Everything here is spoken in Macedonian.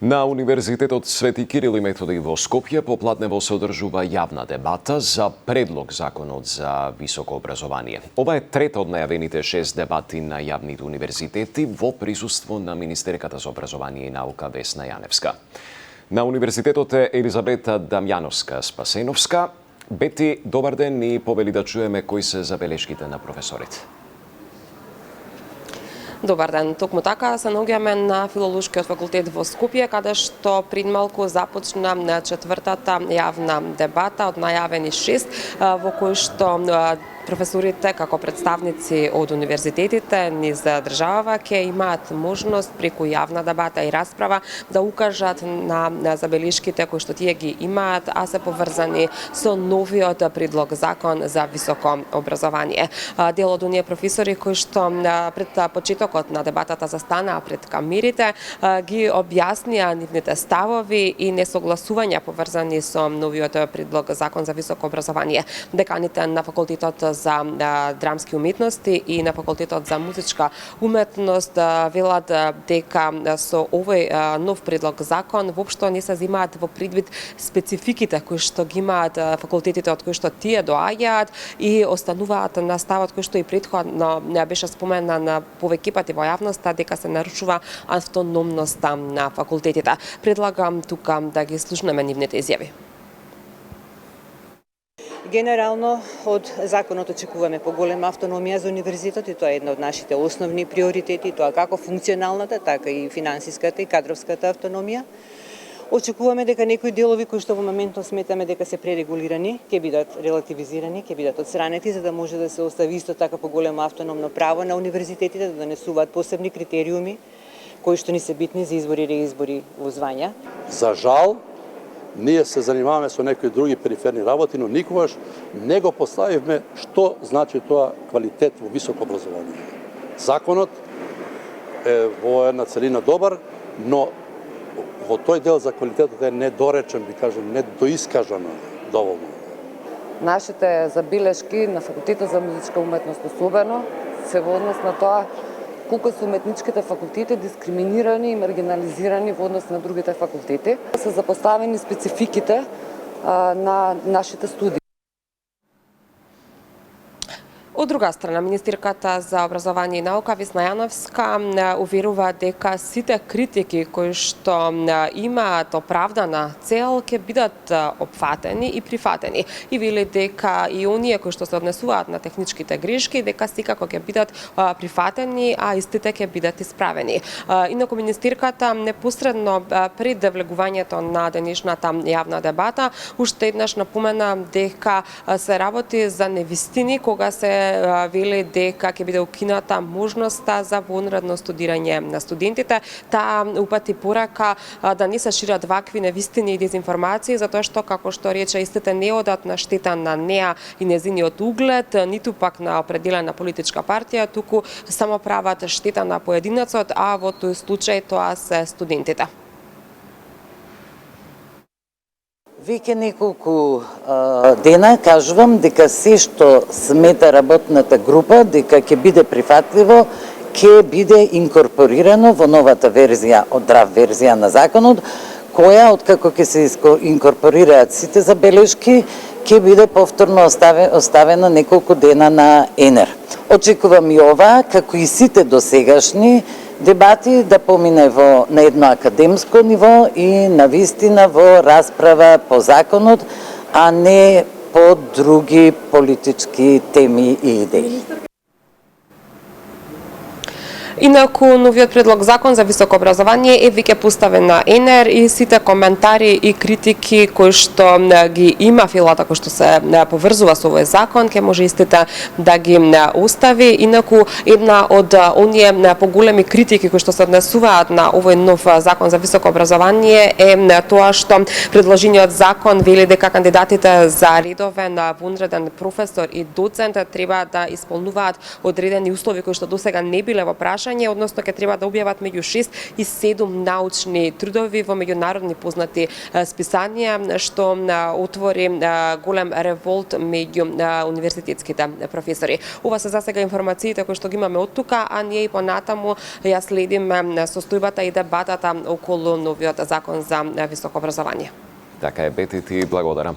На Универзитетот Свети Кирил и Методи во Скопје попладнево се одржува јавна дебата за предлог законот за високо образование. Ова е трета од најавените 6 дебати на јавните универзитети во присуство на министерката за образование и наука Весна Јаневска. На Универзитетот е Елизабета Дамјановска Спасеновска. Бети, добар ден и повели да чуеме кои се забелешките на професорите. Добар ден, токму така се наоѓаме на Филолошкиот факултет во Скопје, каде што пред малку започна на четвртата јавна дебата од најавени 6, во кој што професорите како представници од универзитетите низ државава ќе имаат можност преку јавна дебата и расправа да укажат на забелешките кои што тие ги имаат, а се поврзани со новиот предлог закон за високо образование. Дел од оние професори кои што пред почетокот на дебатата застанаа пред камерите ги објаснија нивните ставови и несогласувања поврзани со новиот предлог закон за високо образование. Деканите на факултетот за драмски уметности и на факултетот за музичка уметност велат дека со овој нов предлог закон воопшто не се земаат во предвид спецификите кои што ги имаат факултетите од кои што тие доаѓаат и остануваат на ставот кој што и претходно беше споменан повеќе пати во јавноста дека се нарушува автономноста на факултетите. Предлагам тука да ги слушнеме нивните изјави. Генерално, од законот очекуваме поголема автономија за универзитет и тоа е една од нашите основни приоритети, тоа како функционалната, така и финансиската и кадровската автономија. Очекуваме дека некои делови кои што во моментот сметаме дека се пререгулирани, ќе бидат релативизирани, ќе бидат отстранети за да може да се остави исто така поголемо автономно право на универзитетите да донесуваат посебни критериуми кои што ни се битни за избори и реизбори во звања. За жал, ние се занимаваме со некои други периферни работи, но никогаш не го поставивме што значи тоа квалитет во високо образование. Законот е во една целина добар, но во тој дел за квалитетот е недоречен, би кажам, недоискажано доволно. Нашите забелешки на факултетот за музичка уметност особено се во однос на тоа колку се уметничките факултети дискриминирани и маргинализирани во однос на другите факултети. Се запоставени спецификите на нашите студии. Од друга страна, министерката за образование и наука Весна Јаневска уверува дека сите критики кои што имаат оправдана цел ќе бидат опфатени и прифатени. И вели дека и оние кои што се однесуваат на техничките грешки, дека секако ќе бидат прифатени, а истите ќе бидат исправени. Инаку министерката непосредно пред влегувањето на денешната јавна дебата уште еднаш напомена дека се работи за невистини кога се вели дека ќе биде укината можноста за вонредно студирање на студентите. Таа упати порака да не се шират вакви невистини и дезинформации, затоа што, како што рече, истите не одат на штета на неа и незиниот углед, ниту пак на определена политичка партија, туку само прават штета на поединецот, а во тој случај тоа се студентите. Веќе неколку дена кажувам дека се што смета работната група дека ќе биде прифатливо, ќе биде инкорпорирано во новата верзија, од драв верзија на законот, која откако ќе се инкорпорираат сите забелешки, ќе биде повторно оставена неколку дена на ЕНЕР. Очекувам и ова, како и сите досегашни дебати, да помине на едно академско ниво и навистина во расправа по законот, а не по други политички теми и идеи. Инаку, новиот предлог закон за високо образование е веќе поставен на ЕНЕР и сите коментари и критики кои што ги има филата кои што се поврзува со овој закон, ќе може истите да ги остави. Инаку, една од оние поголеми критики кои што се однесуваат на овој нов закон за високо образование е тоа што предложениот закон вели дека кандидатите за редовен вонреден професор и доцент треба да исполнуваат одредени услови кои што досега не биле во прашање прашање, односно ќе треба да објават меѓу 6 и 7 научни трудови во меѓународни познати списанија, што отвори голем револт меѓу универзитетските професори. Ова се засега информациите кои што ги имаме од тука, а ние и понатаму ја следиме состојбата и дебатата околу новиот закон за високо образование. Така е, Бети, ти благодарам.